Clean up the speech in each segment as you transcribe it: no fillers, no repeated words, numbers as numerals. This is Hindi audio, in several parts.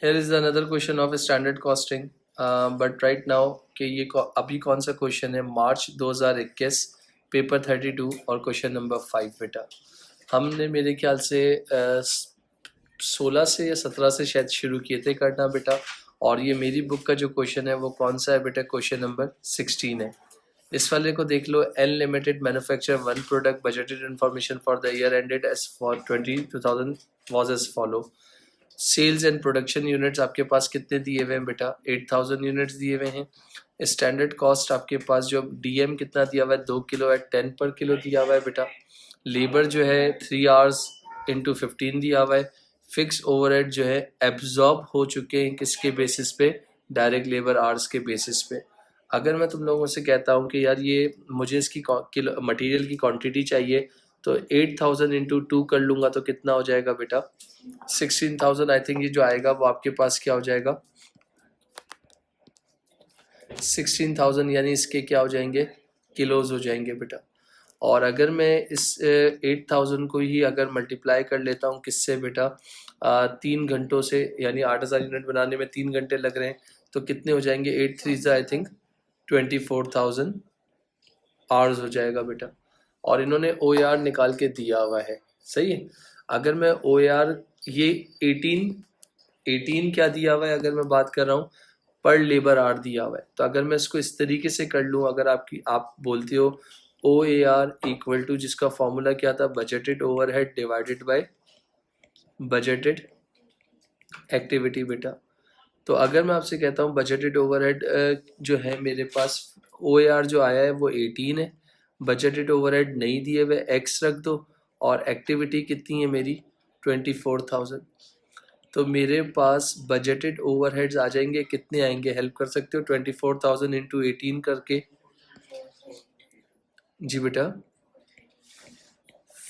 Here is another question of standard costing. But right now कि ये अभी कौन सा क्वेश्चन है, मार्च 2021 पेपर 32 और क्वेश्चन नंबर 5 बेटा। हमने मेरे ख्याल से 16 से या 17 से शायद शुरू किए थे करना बेटा। और ये मेरी बुक का जो क्वेश्चन है वो कौन सा है बेटा, क्वेश्चन नंबर 16 है। इस वाले को देख लो, N limited manufacture one product, budgeted information for the year ended as for 2000 was as follow. Sales and production units आपके पास कितने दिए हुए हैं बेटा, 8000 यूनिट्स दिए हुए हैं। स्टैंडर्ड कॉस्ट आपके पास जो डीएम कितना दिया हुआ है, 2 किलो है, 10 पर किलो दिया हुआ है बेटा। लेबर जो है 3 आवर्स इंटू 15 दिया हुआ है। फिक्स ओवरहेड जो है एब्जॉर्ब हो चुके हैं किसके बेसिस पे, डायरेक्ट लेबर आवर्स के बेसिस पे। अगर मैं तुम लोगों से कहता हूँ कि यार ये मुझे इसकी किलो मटेरियल की क्वांटिटी चाहिए, तो 8000 इंटू 2 कर लूँगा तो कितना हो जाएगा बेटा, 16,000। आई थिंक ये जो आएगा वो आपके पास क्या हो जाएगा, 16,000, यानी इसके क्या हो जाएंगे, किलोज हो जाएंगे बेटा। और अगर मैं इस 8000 को ही अगर मल्टीप्लाई कर लेता हूँ किससे बेटा, 3 घंटों से, यानी 8000 यूनिट बनाने में 3 घंटे लग रहे हैं, तो कितने हो जाएंगे, 8 3 आई थिंक 24,000 आवर्स हो जाएगा बेटा। और इन्होंने ओ निकाल के दिया हुआ है, सही है। अगर मैं ओ ये 18 क्या दिया हुआ है, अगर मैं बात कर रहा हूँ पर लेबर आवर दिया हुआ है, तो अगर मैं इसको इस तरीके से कर लूँ, अगर आप बोलते हो ओ ए आर इक्वल टू, जिसका फॉर्मूला क्या था, budgeted overhead divided by budgeted activity बेटा। तो अगर मैं आपसे कहता हूँ बजटेड ओवरहेड जो है मेरे पास, ओ ए आर जो आया है वो 18 है, बजटेड ओवरहेड नहीं दिए हुए, एक्स रख दो, और एक्टिविटी कितनी है मेरी 24,000। तो मेरे पास बजटेड ओवरहेड्स आ जाएंगे, कितने आएंगे, हेल्प कर सकते हो, 24,000 इंटू 18 करके, जी बेटा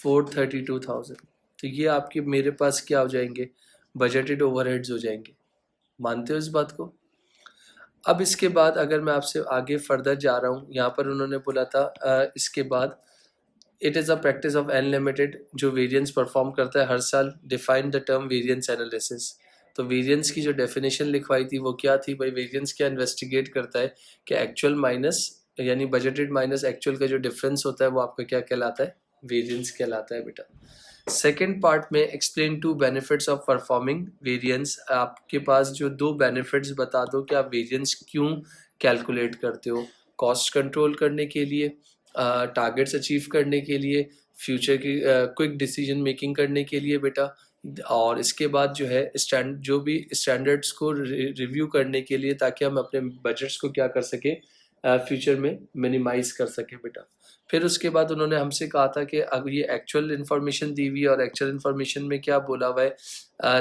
432,000। तो ये आपके मेरे पास क्या हो जाएंगे, बजटेड ओवरहेड्स हो जाएंगे। मानते हो इस बात को। अब इसके बाद अगर मैं आपसे आगे फर्दर जा रहा हूँ, यहाँ पर उन्होंने बोला था इसके बाद it is a practice of an limited जो वेरिएंस परफॉर्म करता है हर साल, define the term variance analysis. तो वेरिएंस की जो डेफिनेशन लिखवाई थी वो क्या थी भाई, वेरिएंस क्या इन्वेस्टिगेट करता है कि एक्चुअल माइनस, यानी बजटेड माइनस एक्चुअल का जो डिफरेंस होता है वो आपका क्या कहलाता है, वेरिएंस कहलाता है बेटा। सेकेंड पार्ट में explain two benefits of performing variance, आपके पास जो 2 बेनिफिट्स बता दो कि आप वेरिएंस क्यों कैलकुलेट करते हो, कॉस्ट कंट्रोल करने के लिए, टारगेट्स अचीव करने के लिए, फ्यूचर की क्विक डिसीजन मेकिंग करने के लिए बेटा। और इसके बाद जो है जो भी स्टैंडर्ड्स को रिव्यू करने के लिए, ताकि हम अपने बजट्स को क्या कर सके, फ्यूचर में मिनिमाइज कर सके बेटा। फिर उसके बाद उन्होंने हमसे कहा था कि अब ये एक्चुअल इन्फॉर्मेशन दी हुई है, और एक्चुअल इन्फॉर्मेशन में क्या बोला हुआ है,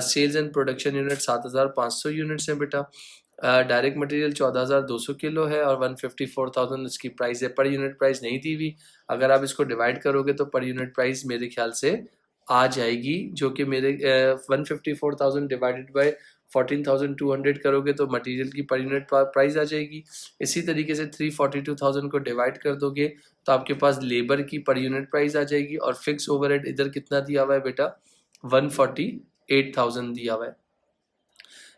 sales and production unit 7,500 units हैं बेटा, डायरेक्ट मटेरियल 14,200 किलो है, और 154,000 इसकी प्राइस है। पर यूनिट प्राइस नहीं दी हुई, अगर आप इसको डिवाइड करोगे तो पर यूनिट प्राइस मेरे ख्याल से आ जाएगी, जो कि मेरे 154,000 डिवाइडेड बाय 14,200 करोगे तो मटेरियल की पर यूनिट प्राइस आ जाएगी। इसी तरीके से 342,000 को डिवाइड कर दोगे तो आपके पास लेबर की पर यूनिट प्राइस आ जाएगी, और फिक्स ओवरहेड इधर कितना दिया हुआ है बेटा, 148,000 दिया हुआ है।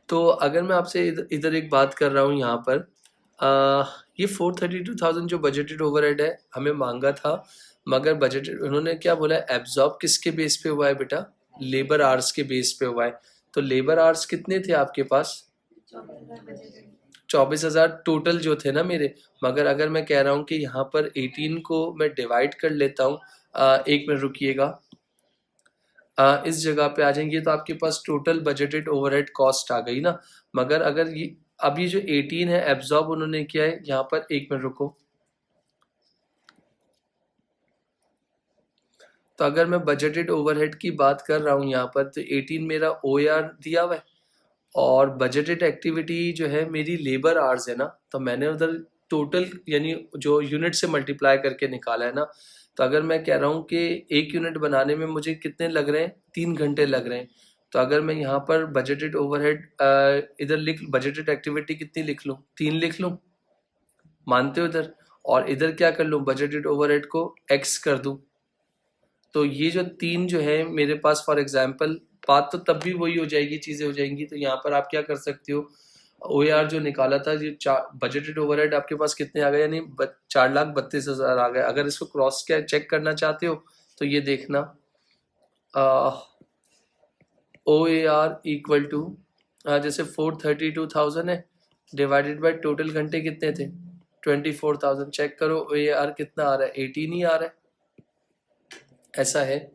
तो अगर मैं आपसे इधर एक बात कर रहा हूँ यहाँ पर, ये 432,000 जो बजटेड ओवरहेड है हमें मांगा था, मगर बजटेड उन्होंने क्या बोला है, एब्जॉर्ब किसके बेस पे हुआ है बेटा, लेबर आवर्स के बेस पे हुआ है। तो लेबर आवर्स कितने थे आपके पास, 24,000 टोटल जो थे ना मेरे। मगर अगर मैं कह रहा हूँ कि यहाँ पर 18 को मैं डिवाइड कर लेता हूँ, एक मिनट रुकिएगा, इस जगह पे आ जाएंगे तो आपके पास टोटल बजटेड ओवरहेड कॉस्ट आ गई ना। मगर अगर ये अब ये जो 18 है एब्जॉर्ब उन्होंने किया है यहाँ पर, एक मिनट रुको। तो अगर मैं बजटेड ओवरहेड की बात कर रहा हूँ यहाँ पर, तो 18 मेरा ओ दिया हुआ है, और बजटेड एक्टिविटी जो है मेरी लेबर आवर्स है ना, तो मैंने उधर टोटल यानी जो यूनिट से मल्टीप्लाई करके निकाला है ना। तो अगर मैं कह रहा हूँ कि एक यूनिट बनाने में मुझे कितने लग रहे हैं, 3 घंटे लग रहे हैं, तो अगर मैं यहाँ पर बजटेड ओवरहेड इधर बजटेड एक्टिविटी कितनी लिख लूँ, 3 लिख लूँ, मानते हो इधर। और इधर क्या कर लूँ, बजटेड ओवरहेड को एक्स कर दूँ। तो ये जो 3 जो है मेरे पास, फॉर एग्जाम्पल बात तो तब भी वही हो जाएगी, चीजें हो जाएंगी। तो यहाँ पर आप क्या कर सकते हो, OAR जो निकाला था, ये बजटेड ओवरहेड आपके पास कितने आ गए, यानी 4,32,000 आ गए। अगर इसको क्रॉस क्या चेक करना चाहते हो तो ये देखना, OAR इक्वल टू जैसे 432,000 है, डिवाइडेड बाय टोटल घंटे कितने थे, 24,000। चेक करो OAR कितना आ रहा है, 18 ही आ रहा है। ऐसा है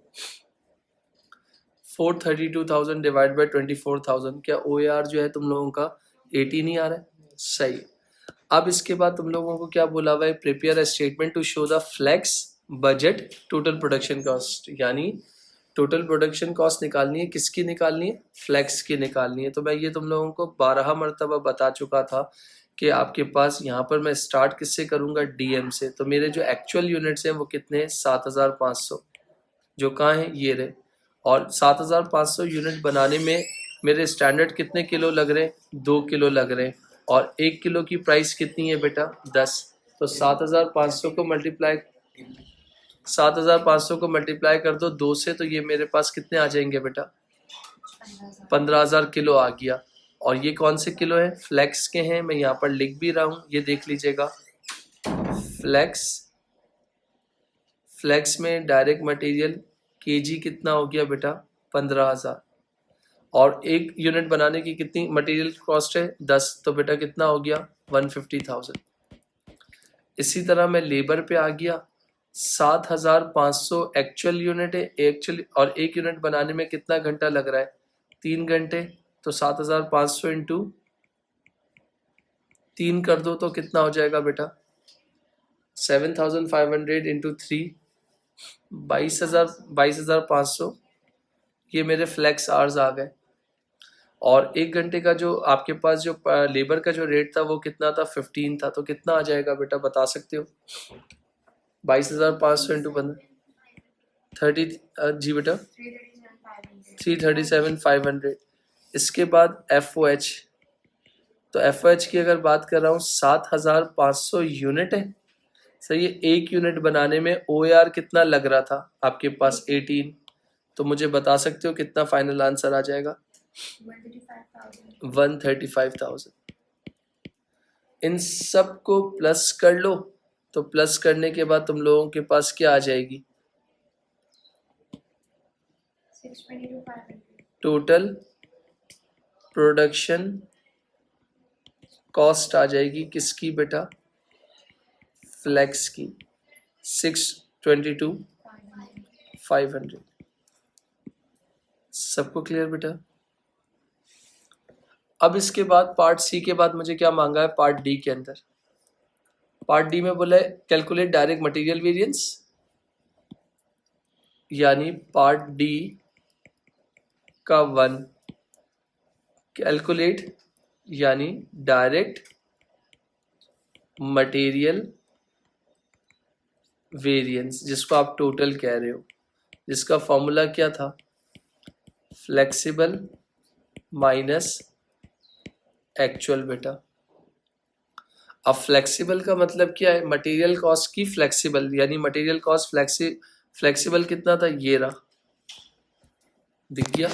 432,000 डिवाइड बाय 24,000, क्या OAR जो है तुम लोगों का 18 ही आ रहा है, सही। अब इसके बाद तुम लोगों को क्या बोला हुआ है, prepare a statement to show the flex budget total production cost, यानी टोटल प्रोडक्शन कॉस्ट निकालनी है, किसकी निकालनी है, फ्लेक्स की निकालनी है। तो मैं ये तुम लोगों को 12 मरतबा बता चुका था कि आपके पास यहाँ पर मैं स्टार्ट किससे करूँगा, DM से। तो मेरे जो एक्चुअल यूनिट्स हैं वो कितने हैं, 7,500, जो कहाँ हैं, ये रहे। और 7,500 यूनिट बनाने में मेरे स्टैंडर्ड कितने किलो लग रहे हैं, 2 किलो लग रहे हैं। और 1 किलो की प्राइस कितनी है बेटा, 10। तो 7,500 को मल्टीप्लाई 7,500 को मल्टीप्लाई कर दो 2 से, तो ये मेरे पास कितने आ जाएंगे बेटा, 15,000 किलो आ गया। और ये कौन से किलो है, फ्लेक्स के हैं, मैं यहाँ पर लिख भी रहा हूँ, ये देख लीजिएगा। फ्लेक्स में डायरेक्ट मटेरियल केजी कितना हो गया बेटा, 15,000। और 1 यूनिट बनाने की कितनी मटेरियल कॉस्ट है, 10। तो बेटा कितना हो गया, 150,000। इसी तरह मैं लेबर पे आ गया, 7,500 एक्चुअल यूनिट है, एक्चुअली, और 1 यूनिट बनाने में कितना घंटा लग रहा है, 3 घंटे। तो 7,500 इंटू 3 कर दो तो कितना हो जाएगा बेटा, 7,500 इंटू 3, 22,500। ये मेरे फ्लेक्स आवर्स आ गए। और 1 घंटे का जो आपके पास जो लेबर का जो रेट था वो कितना था, 15 था। तो कितना आ जाएगा बेटा, बता सकते हो, 22,500 इंटू 30, जी बेटा 337,500। इसके बाद FOH, तो FOH की अगर बात कर रहा हूँ, 7,500 यूनिट है, सही है। 1 यूनिट बनाने में OAR कितना लग रहा था आपके पास, 18। तो मुझे बता सकते हो कितना फाइनल आंसर आ जाएगा, 135,000। इन सब को प्लस कर लो, तो प्लस करने के बाद तुम लोगों के पास क्या आ जाएगी, टोटल प्रोडक्शन कॉस्ट आ जाएगी, किसकी बेटा, फ्लेक्स की, 622,500। सबको क्लियर बेटा। अब इसके बाद पार्ट सी के बाद मुझे क्या मांगा है, पार्ट डी के अंदर। पार्ट डी में बोला है कैलकुलेट डायरेक्ट मटेरियल वेरिएंस, यानी पार्ट डी का 1, कैलकुलेट यानी डायरेक्ट मटेरियल वेरिएंस, जिसको आप टोटल कह रहे हो, जिसका फॉर्मूला क्या था, फ्लेक्सिबल माइनस एक्चुअल बेटा। अब फ्लेक्सिबल का मतलब क्या है, मटेरियल कॉस्ट की फ्लेक्सिबल, यानी मटेरियल कॉस्ट फ्लेक्सिबल कितना था, ये रहा, दिख गया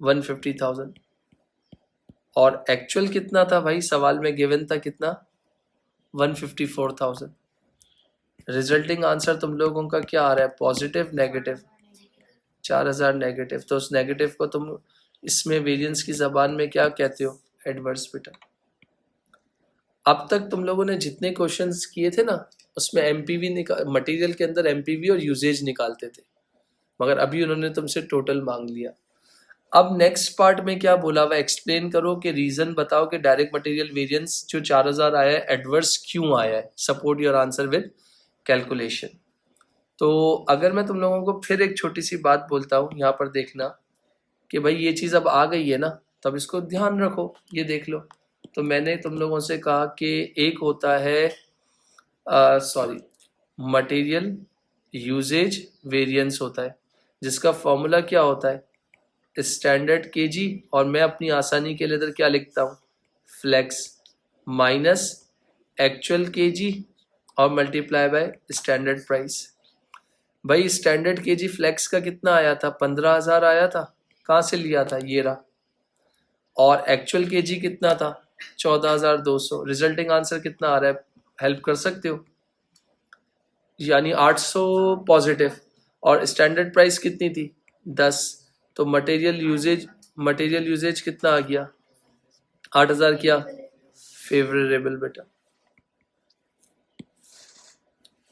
150,000। और एक्चुअल कितना था भाई, सवाल में गिवन था कितना, 154,000। रिजल्टिंग आंसर तुम लोगों का क्या आ रहा है, पॉजिटिव नेगेटिव, 4,000 नेगेटिव। तो उस नेगेटिव को तुम इसमें वेरिएंस की जबान में क्या कहते हो, एडवर्स बेटा। अब तक तुम लोगों ने जितने क्वेश्चंस किए थे ना, उसमें एमपीवी मटेरियल के अंदर एमपीवी और यूजेज निकालते थे, मगर अभी उन्होंने तुमसे टोटल मांग लिया। अब नेक्स्ट पार्ट में क्या बोला हुआ, एक्सप्लेन करो कि रीजन बताओ कि डायरेक्ट मटेरियल वेरिएंस जो 4,000 आया है एडवर्स क्यों आया है, support your answer with calculation. तो अगर मैं तुम लोगों को फिर एक छोटी सी बात बोलता हूँ, यहाँ पर देखना कि भाई ये चीज़ अब आ गई है ना, तब इसको ध्यान रखो, ये देख लो। तो मैंने तुम लोगों से कहा कि एक होता है मटेरियल यूजेज वेरिएंस होता है, जिसका फॉर्मूला क्या होता है, स्टैंडर्ड केजी, और मैं अपनी आसानी के लिए इधर क्या लिखता हूँ, फ्लेक्स माइनस एक्चुअल केजी और मल्टीप्लाई बाय स्टैंडर्ड प्राइस। भाई स्टैंडर्ड केजी फ्लेक्स का कितना आया था? 15,000 आया था। कहाँ से लिया था? ये रहा। और एक्चुअल केजी कितना था? 14,200। रिजल्टिंग आंसर कितना आ रहा है? हेल्प कर सकते हो? यानी 800 पॉजिटिव। और स्टैंडर्ड प्राइस कितनी थी? 10। तो मटेरियल यूजेज कितना आ गया? 8,000 किया फेवरेबल बेटा।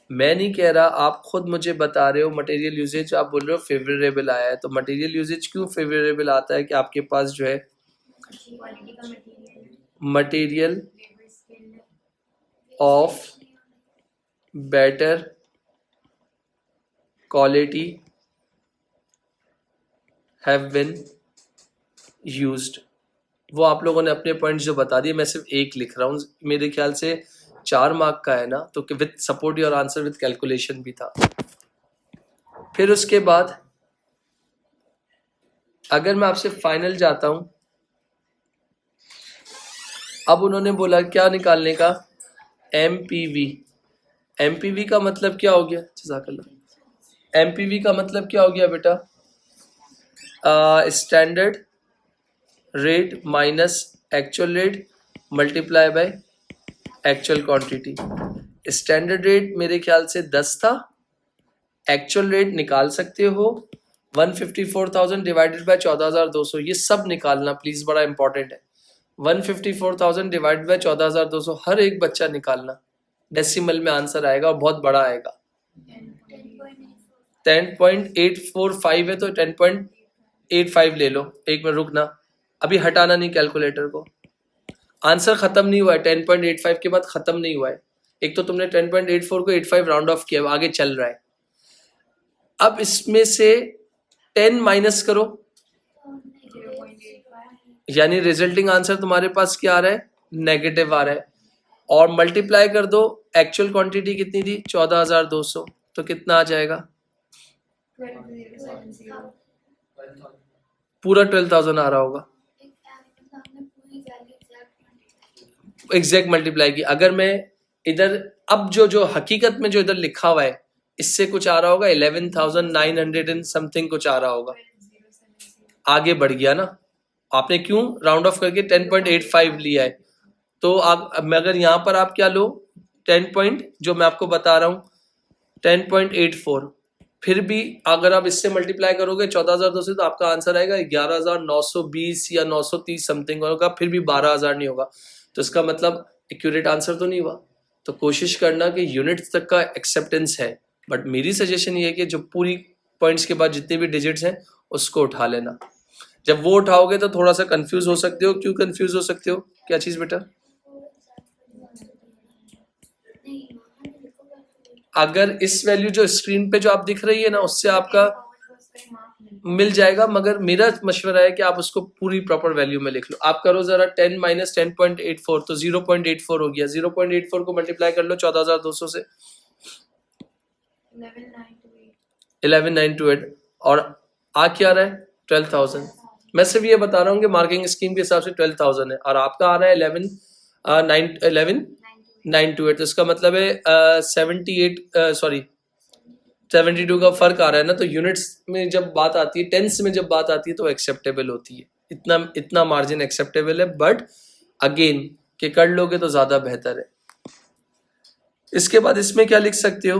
मैं नहीं कह रहा, आप खुद मुझे बता रहे हो मटेरियल यूजेज, आप बोल रहे हो फेवरेबल आया है। तो मटेरियल यूजेज क्यों फेवरेबल आता है? कि आपके पास जो है material of better quality have been used. वो आप लोगों ने अपने पॉइंट्स जो बता दिए, मैं सिर्फ एक लिख रहा हूँ। मेरे ख्याल से 4 मार्क का है ना, तो with support your answer with calculation भी था। फिर उसके बाद अगर मैं आपसे फाइनल जाता हूं, अब उन्होंने बोला क्या निकालने का? एमपीवी। एमपीवी का मतलब क्या हो गया? जज़ाकल्लाह। एमपीवी का मतलब क्या हो गया बेटा? Standard rate minus actual rate multiply by actual quantity. Standard rate मेरे ख्याल से 10 था। एक्चुअल रेट निकाल सकते हो 154,000 डिवाइडेड बाय 14,200। ये सब निकालना प्लीज, बड़ा इंपॉर्टेंट है। 154,000 डिवाइडेड बाय 14,200 हर एक बच्चा निकालना। डेसिमल में आंसर आएगा और बहुत बड़ा आएगा। 10.845 है तो 10.85 ले लो। एक मिनट रुकना, अभी हटाना नहीं कैलकुलेटर को। आंसर खत्म नहीं हुआ है, 10.85 के बाद खत्म नहीं हुआ है। एक तो तुमने 10.84 को 85 राउंड ऑफ किया, आगे चल रहा है। अब इसमें से 10 माइनस करो, यानी रिजल्टिंग आंसर तुम्हारे पास क्या आ रहा है? नेगेटिव आ रहा है। और मल्टीप्लाई कर दो, एक्चुअल क्वांटिटी कितनी थी? 14,200। तो कितना आ जाएगा? पूरा 12,000 आ रहा होगा। एग्जैक्ट मल्टीप्लाई की। अगर मैं इधर अब जो हकीकत में जो इधर लिखा हुआ है, इससे कुछ आ रहा होगा 11,900 एंड समथिंग कुछ आ रहा होगा। आगे बढ़ गया ना। आपने क्यों राउंड ऑफ करके 10.85 लिया है? तो आप अगर यहाँ पर आप क्या लो, 10 पॉइंट जो मैं आपको बता रहा हूँ 10.84, फिर भी अगर आप इससे मल्टीप्लाई करोगे 14,200 से, तो आपका आंसर आएगा 11,920 या 930 समथिंग होगा, फिर भी 12,000 नहीं होगा। तो इसका मतलब एक्यूरेट आंसर तो नहीं हुआ। तो कोशिश करना कि यूनिट्स तक का एक्सेप्टेंस है, बट मेरी सजेशन ये है कि जो पूरी पॉइंट्स के बाद जितने भी डिजिट्स हैं उसको उठा लेना। जब वो उठाओगे तो थोड़ा सा कंफ्यूज हो सकते हो। क्यों कंफ्यूज हो सकते हो? क्या चीज बेटा? अगर इस वैल्यू जो स्क्रीन पे जो आप दिख रही है ना, उससे आपका मिल जाएगा, मगर मेरा मशवरा है कि आप उसको पूरी प्रॉपर वैल्यू में लिख लो। आप करो जरा 10 माइनस 10.84, तो 0.84 हो गया। 0.84 को मल्टीप्लाई कर लो 14,200 से, 11,928। और आ क्या रहा है? 12,000। मैं सिर्फ ये बता रहा हूँ कि मार्किंग स्कीम के हिसाब से 12,000 है, और आपका आ रहा है 11,928। तो इसका मतलब है 72 का फर्क आ रहा है ना। तो यूनिट्स में जब बात आती है, टेंस में जब बात आती है, तो एक्सेप्टेबल होती है। इतना मार्जिन एक्सेप्टेबल है, बट अगेन के कर लोगे तो ज्यादा बेहतर है। इसके बाद इसमें क्या लिख सकते हो?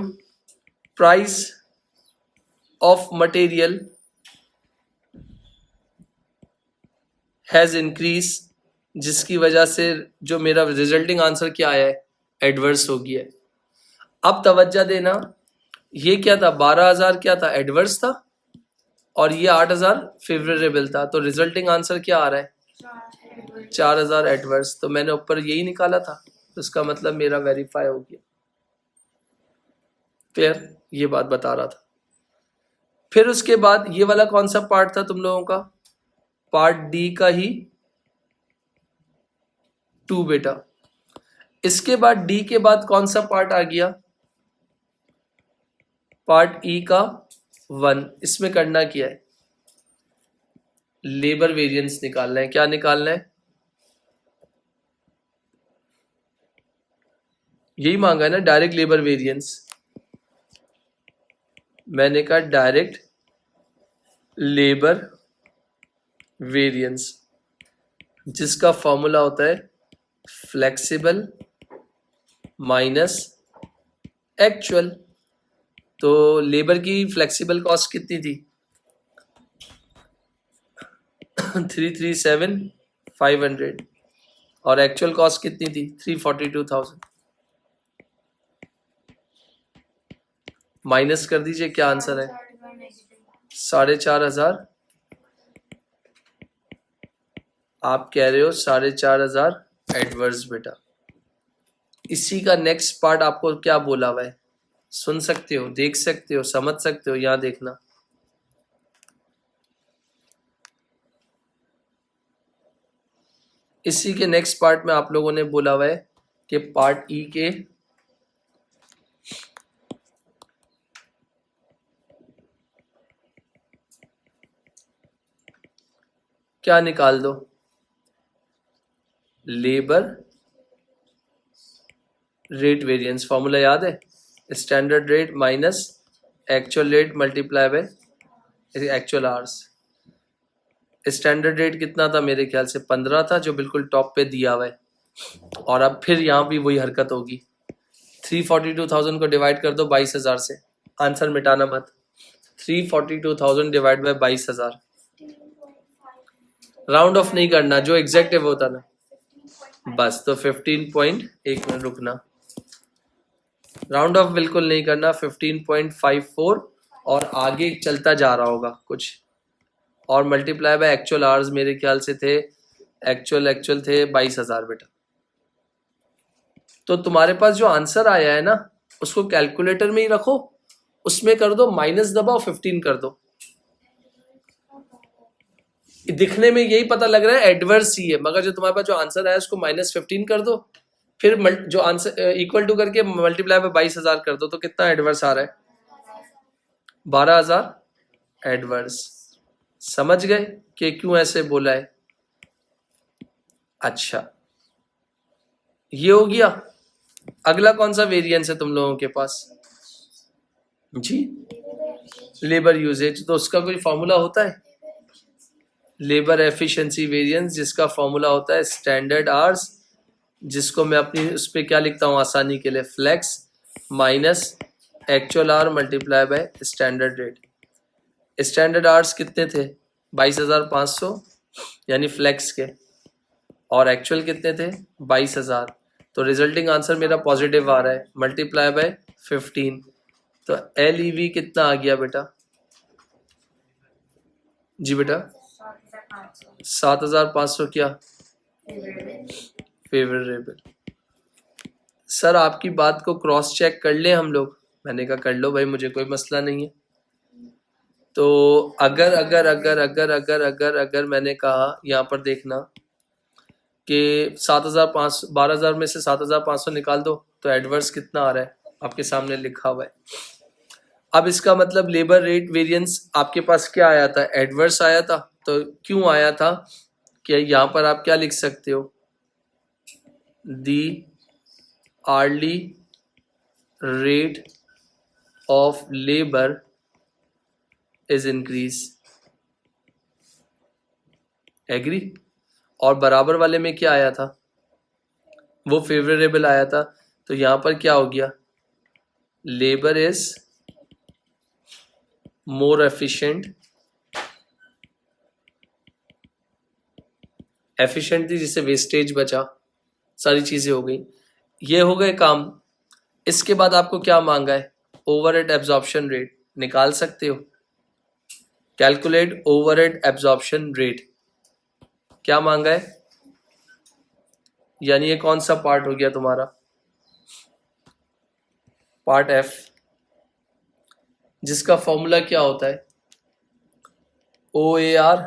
Price of material has increase, जिसकी वजह से जो मेरा रिजल्टिंग आंसर क्या आया है? एडवर्स हो गया है। अब तवज्जो देना, ये क्या था? 12,000 क्या था? एडवर्स था, और ये 8,000 फेवरेबल था। तो रिजल्टिंग आंसर क्या आ रहा है? 4,000 एडवर्स। तो मैंने ऊपर यही निकाला था, तो इसका मतलब मेरा वेरीफाई हो गया। क्लियर? ये बात बता रहा था। फिर उसके बाद ये वाला कौन सा पार्ट था तुम लोगों का? पार्ट डी का ही 2 बेटा। इसके बाद डी के बाद कौन सा पार्ट आ गया? पार्ट ई का 1। इसमें करना क्या है? लेबर वेरिएंस निकालना है। क्या निकालना है? यही मांगा है ना, डायरेक्ट लेबर वेरिएंस। मैंने कहा डायरेक्ट लेबर वेरिएंस, जिसका फॉर्मूला होता है फ्लेक्सिबल माइनस एक्चुअल। तो लेबर की फ्लेक्सिबल कॉस्ट कितनी थी? 337,500 और एक्चुअल कॉस्ट कितनी थी? 342,000। माइनस कर दीजिए, क्या आंसर है? 4,500। आप कह रहे हो 4,500 एडवर्स बेटा। इसी का नेक्स्ट पार्ट आपको क्या बोला हुआ है, सुन सकते हो, देख सकते हो, समझ सकते हो, यहां देखना। इसी के नेक्स्ट पार्ट में आप लोगों ने बोला हुआ है कि पार्ट ई के क्या निकाल दो? Labour rate variance. फॉर्मूला याद है? Standard rate minus actual rate multiply by actual hours. Standard rate कितना था? मेरे ख्याल से 15 था, जो बिल्कुल टॉप पे दिया हुआ है। और अब फिर यहाँ भी वही हरकत होगी। 342,000 को डिवाइड कर दो 22,000 से, आंसर मिटाना मत। 342,000 डिवाइड बाय 22,000। राउंड ऑफ नहीं करना, जो एग्जैक्ट है वो होता ना। बस तो 15 एक मिनट रुकना, राउंड ऑफ बिल्कुल नहीं करना। 15.54 और आगे चलता जा रहा होगा कुछ, और मल्टीप्लाई बाय एक्चुअल आवर्स मेरे ख्याल से थे, एक्चुअल थे 22,000 बेटा। तो तुम्हारे पास जो आंसर आया है ना, उसको कैलकुलेटर में ही रखो, उसमें कर दो माइनस दबाओ 15 कर दो। दिखने में यही पता लग रहा है एडवर्स ही है, मगर जो तुम्हारे पास जो आंसर आया उसको -15 कर दो, फिर जो आंसर इक्वल टू करके मल्टीप्लाई बाय 22,000 कर दो, तो कितना एडवर्स आ रहा है? 12,000 एडवर्स। समझ गए कि क्यों ऐसे बोला है? अच्छा, ये हो गया। अगला कौन सा वेरिएंस है तुम लोगों के पास जी? Labour usage. तो उसका कोई फॉर्मूला होता है? लेबर एफिशिएंसी वेरिएंस, जिसका फॉर्मूला होता है स्टैंडर्ड आवर्स, जिसको मैं अपनी उस पर क्या लिखता हूँ आसानी के लिए, flex minus actual hour multiply by standard rate. Standard hours कितने थे? 22,500 यानी फ्लेक्स के, और एक्चुअल कितने थे? 22,000। तो रिजल्टिंग आंसर मेरा पॉजिटिव आ रहा है, मल्टीप्लाई बाय 15। तो LEV कितना आ गया बेटा? जी बेटा 7,500 क्या? फेवरेबल। सर आपकी बात को क्रॉस चेक कर ले हम लोग। मैंने कहा कर लो भाई, मुझे कोई मसला नहीं है। तो अगर अगर अगर अगर अगर अगर अगर मैंने कहा यहाँ पर देखना कि 7,500, 12,000 में से 7,500 निकाल दो, तो एडवर्स कितना आ रहा है आपके सामने लिखा हुआ है। अब इसका मतलब लेबर रेट वेरिएंस आपके पास क्या आया था? एडवर्स आया था। तो क्यों आया था कि यहाँ पर आप क्या लिख सकते हो? The hourly rate of labour is increase. Agree? और बराबर वाले में क्या आया था? वो फेवरेबल आया था। तो यहां पर क्या हो गया? Labour is more efficient. Efficient थी जिससे वेस्टेज बचा, सारी चीजें हो गई, ये हो गए काम। इसके बाद आपको क्या मांगा है? ओवरहेड एब्जॉर्प्शन रेट निकाल सकते हो। कैलकुलेट ओवरहेड एब्जॉर्प्शन रेट, क्या मांगा है? यानी ये कौन सा पार्ट हो गया तुम्हारा? पार्ट F, जिसका फॉर्मूला क्या होता है? OAR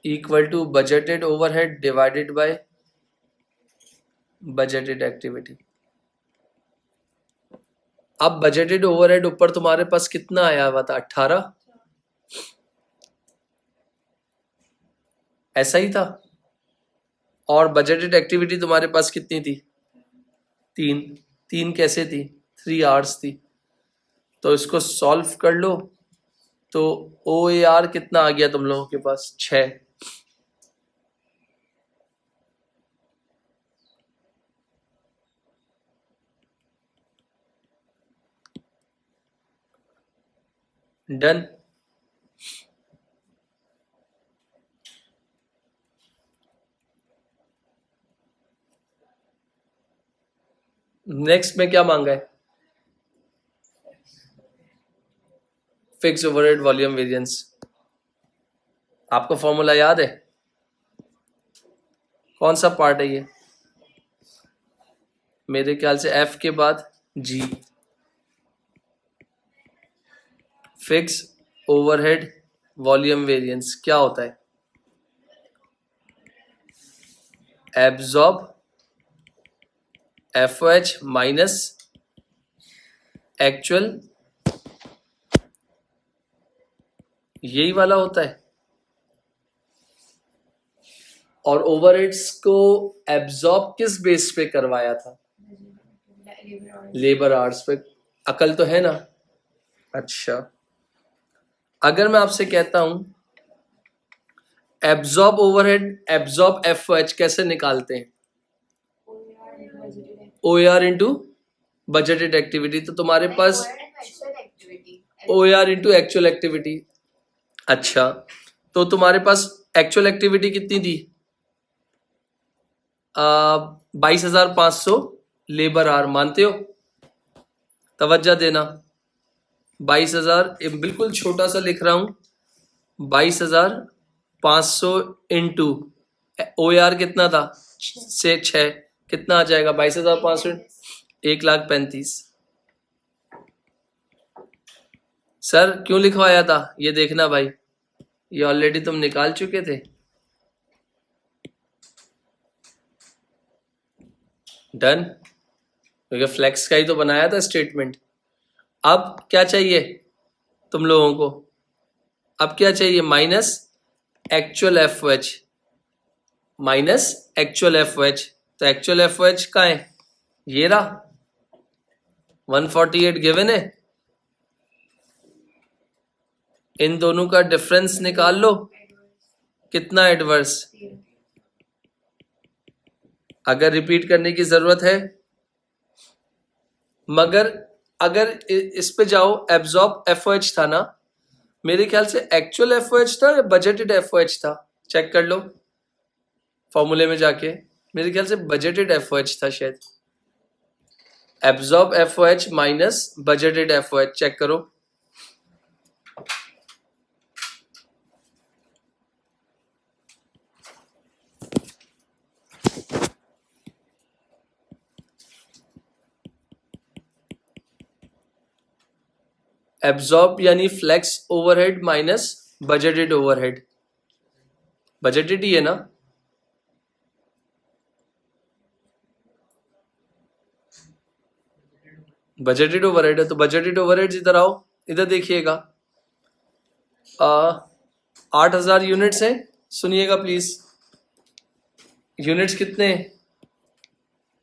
equal to budgeted overhead divided by budgeted activity. अब बजटेड ओवरहेड ऊपर तुम्हारे पास कितना आया हुआ था? 18, ऐसा ही था। और बजटेड एक्टिविटी तुम्हारे पास कितनी थी? 3। 3 कैसे थी? 3 आवर्स थी। तो इसको सॉल्व कर लो। तो ओ ए आर कितना आ गया तुम लोगों के पास? 6। डन। नेक्स्ट में क्या मांगा है? Fix overhead volume variance. आपको फॉर्मूला याद है? कौन सा पार्ट है ये? मेरे ख्याल से एफ के बाद G. Fix overhead volume variance क्या होता है? Absorb F O H minus actual, यही वाला होता है। और ओवरहेड्स को एब्जॉर्ब किस बेस पे करवाया था? लेबर आवर्स पे। अकल तो है ना? अच्छा, अगर मैं आपसे कहता हूं absorb overhead, absorb F O H कैसे निकालते हैं? O R into budgeted activity. तो तुम्हारे पास O R into actual activity. अच्छा, तो तुम्हारे पास एक्चुअल एक्टिविटी कितनी थी? 22,500 लेबर आवर। मानते हो? तवज्जो देना। 22,000 बिल्कुल छोटा सा लिख रहा हूं। 22,500 इंटू ओ आर कितना था? से 6। कितना आ जाएगा? 22,500 1,35,000। सर क्यों लिखवाया था ये देखना भाई, ये ऑलरेडी तुम निकाल चुके थे। डन, क्योंकि फ्लेक्स का ही तो बनाया था स्टेटमेंट। अब क्या चाहिए तुम लोगों को? अब क्या चाहिए? Minus actual F O H, minus actual F O H. तो एक्चुअल एफ ओ एच का है? ये रहा 148 गिवन है। इन दोनों का डिफरेंस निकाल लो। कितना एडवर्स? अगर रिपीट करने की जरूरत है, मगर अगर इस पे जाओ, एब्जॉर्ब एफ ओ एच था ना? मेरे ख्याल से एक्चुअल एफ ओ एच था या बजटेड एफ ओ एच था? चेक कर लो फॉर्मूले में जाके। मेरे ख्याल से बजटेड एफ ओ एच था शायद। Absorb F O H minus budgeted F O H, check करो। एब्जॉर्ब यानी flex overhead minus budgeted overhead. Budgeted ही है ना? बजटेड ओवरहेड है तो बजटेड ओवरहेड इधर आओ, इधर देखिएगा। 8,000 यूनिट्स है। सुनिएगा प्लीज, यूनिट्स कितने?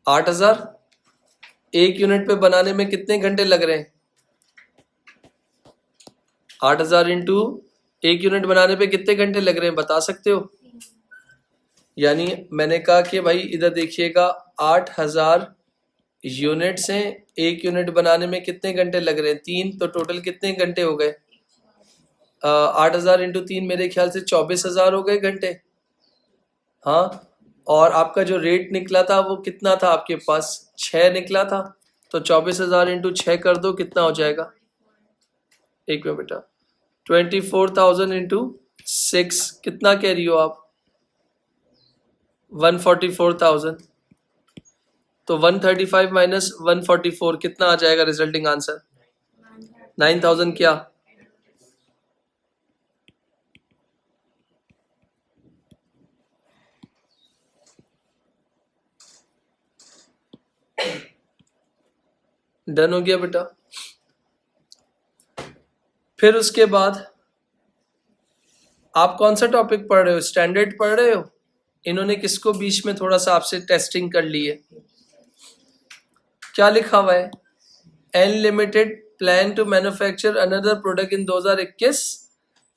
8,000। एक यूनिट पे बनाने में कितने घंटे लग रहे हैं? 8,000 इंटू एक यूनिट बनाने पे कितने घंटे लग रहे हैं, बता सकते हो? यानी मैंने कहा कि भाई इधर देखिएगा, 8,000 यूनिट्स हैं। एक यूनिट बनाने में कितने घंटे लग रहे हैं? 3। तो टोटल कितने घंटे हो गए? 8,000 इंटू 3 मेरे ख्याल से 24,000 हो गए घंटे। हाँ, और आपका जो रेट निकला था वो कितना था आपके पास? 6 निकला था। तो 24,000 इंटू 6 कर दो, कितना हो जाएगा? एक मिनट बेटा, 24,000 इंटू 6 कितना कह रही हो आप? 144,000। तो 135 माइनस 144 कितना आ जाएगा रिजल्टिंग आंसर? 9,000। क्या? डन हो गया बेटा। फिर उसके बाद आप कौन सा टॉपिक पढ़ रहे हो? स्टैंडर्ड पढ़ रहे हो? इन्होंने किसको बीच में थोड़ा सा आपसे टेस्टिंग कर ली है। क्या लिखा हुआ है? Unlimited plan to manufacture another product in 2021.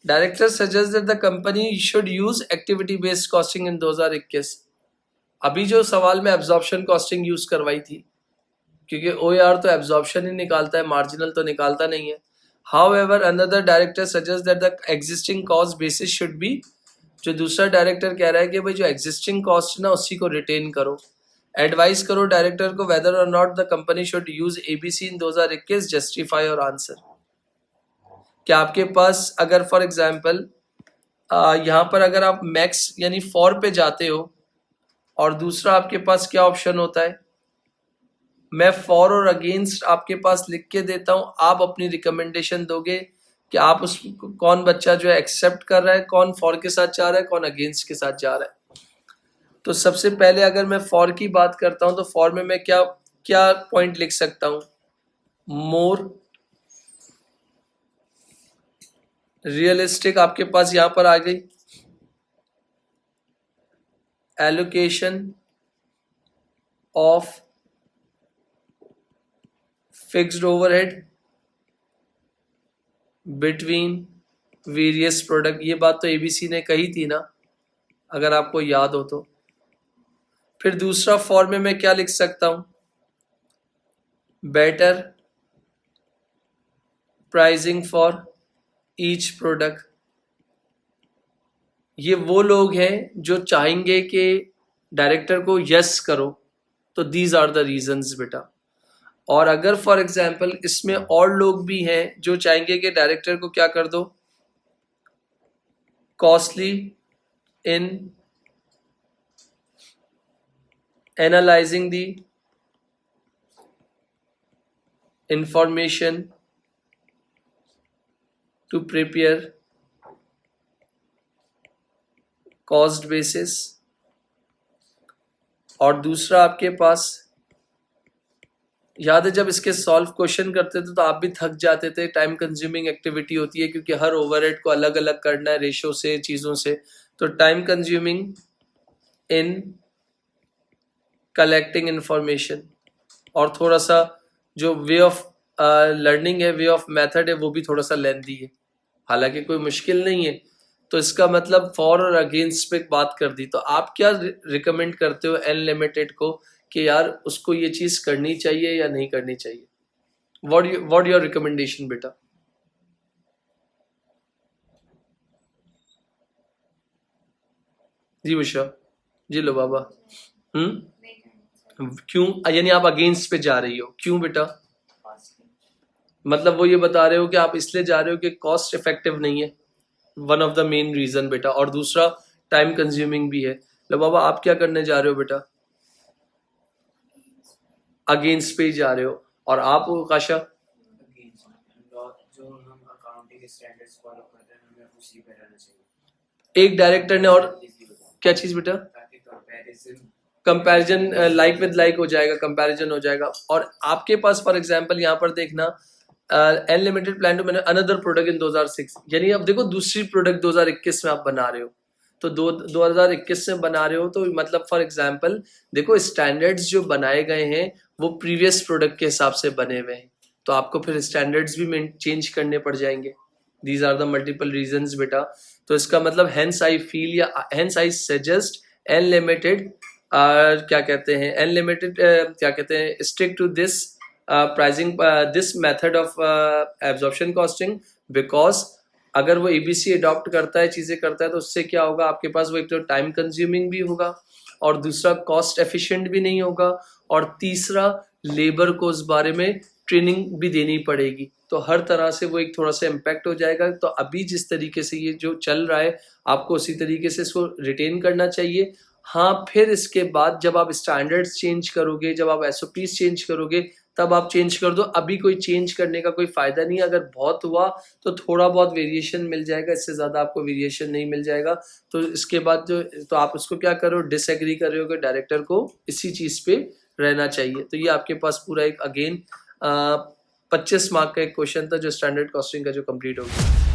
Director suggest that the company should use activity based costing in 2021. अभी जो सवाल में एब्जॉर्प्शन कॉस्टिंग यूज करवाई थी, क्योंकि OAR तो एब्जॉर्प्शन ही निकालता है, मार्जिनल तो निकालता नहीं है. However another director suggest that the existing cost basis should be. जो दूसरा डायरेक्टर कह रहा है कि भाई जो एग्जिस्टिंग कॉस्ट ना उसी को रिटेन करो. एडवाइस करो डायरेक्टर को वेदर और not the company should use ABC in 2021. Justify और आंसर. क्या आपके पास अगर फॉर एग्जाम्पल यहाँ पर अगर आप मैक्स यानी फॉर पे जाते हो और दूसरा आपके पास क्या ऑप्शन होता है, मैं फॉर और अगेंस्ट आपके पास लिख के देता हूं, आप अपनी रिकमेंडेशन दोगे कि आप उस कौन बच्चा जो है एक्सेप्ट कर रहा है, कौन फॉर के साथ जा रहा है, कौन अगेंस्ट के साथ जा रहा है. तो सबसे पहले अगर मैं फॉर की बात करता हूं तो फॉर में मैं क्या क्या पॉइंट लिख सकता हूं. मोर रियलिस्टिक आपके पास यहां पर आ गई. Allocation of fixed overhead between various product. ये बात तो ABC ने कही थी ना, अगर आपको याद हो तो. फिर दूसरा फॉर में मैं क्या लिख सकता हूं, better pricing for each product. ये वो लोग हैं जो चाहेंगे कि डायरेक्टर को यस करो, तो दीज आर द रीजंस बेटा. और अगर फॉर एग्जाम्पल इसमें और लोग भी हैं जो चाहेंगे कि डायरेक्टर को क्या कर दो, costly in analysing the information to prepare cost basis. और दूसरा आपके पास याद है जब इसके सॉल्व क्वेश्चन करते थे तो आप भी थक जाते थे, टाइम कंज्यूमिंग एक्टिविटी होती है क्योंकि हर ओवरहेड को अलग अलग करना है रेशो से, चीज़ों से. तो time consuming in collecting information. और थोड़ा सा जो वे ऑफ लर्निंग है, वे ऑफ मेथड है, वो भी थोड़ा सा लेंथी है, हालांकि कोई मुश्किल नहीं है. तो इसका मतलब फॉर और अगेंस्ट पे बात कर दी. तो आप क्या रिकमेंड करते हो अनलिमिटेड को कि यार उसको ये चीज करनी चाहिए या नहीं करनी चाहिए? व्हाट योर रिकमेंडेशन बेटा? जी उषा जी. लो बाबा. क्यों? यानी आप अगेंस्ट पे जा रही हो, क्यों बेटा? मतलब वो ये बता रहे हो कि आप इसलिए जा रहे हो कि कॉस्ट इफेक्टिव नहीं है, one of the main reason बेटा. और दूसरा टाइम कंज्यूमिंग भी है. लो बाबा, आप क्या करने जा रहे हो बेटा? अगेंस्ट पे ही जा रहे हो. और आप काशा? जो हम अकाउंटिंग स्टैंडर्ड्स फॉलो करते हैं हमें उसी पे रहना चाहिए. एक डायरेक्टर ने और क्या चीज बेटा? कंपैरिजन, लाइक विद लाइक हो जाएगा, कंपैरिजन हो जाएगा. और आपके पास फॉर एग्जांपल यहाँ पर देखना, अनलिमिटेड प्लान टू मैंने अनदर प्रोडक्ट इन 2006, यानी अब देखो दूसरी प्रोडक्ट 2021 में आप बना रहे हो. तो 2021 में बना रहे हो तो मतलब फॉर एग्जांपल देखो स्टैंडर्ड्स जो बनाए गए हैं वो प्रीवियस प्रोडक्ट के हिसाब से बने हुए हैं, तो आपको फिर स्टैंडर्ड्स भी चेंज करने पड़ जाएंगे. These are the multiple reasons बेटा. तो इसका मतलब हेंस आई फील या हेंस आई सजेस्ट अनलिमिटेड क्या कहते हैं, अनलिमिटेड क्या कहते हैं, stick to this pricing this method of absorption costing. Because अगर वो ABC अडॉप्ट करता है, चीजें करता है, तो उससे क्या होगा, आपके पास वो एक तो टाइम कंज्यूमिंग भी होगा और दूसरा कॉस्ट एफिशिएंट भी नहीं होगा और तीसरा लेबर को उस बारे में ट्रेनिंग भी देनी पड़ेगी. तो हर तरह से वो एक थोड़ा सा इम्पैक्ट हो जाएगा. तो अभी जिस तरीके से ये जो चल रहा है आपको उसी तरीके से इसको रिटेन करना चाहिए. हाँ, फिर इसके बाद जब आप स्टैंडर्ड्स चेंज करोगे, जब आप SOPs चेंज करोगे, तब आप चेंज कर दो. अभी कोई चेंज करने का कोई फायदा नहीं. अगर बहुत हुआ तो थोड़ा बहुत वेरिएशन मिल जाएगा, इससे ज्यादा आपको वेरिएशन नहीं मिल जाएगा. तो इसके बाद जो तो आप उसको क्या करो, डिसएग्री कर रहे हो कि डायरेक्टर को इसी चीज पे रहना चाहिए. तो ये आपके पास पूरा एक अगेन 25 मार्क का एक क्वेश्चन था जो स्टैंडर्ड कॉस्टिंग का जो कंप्लीट हो गया.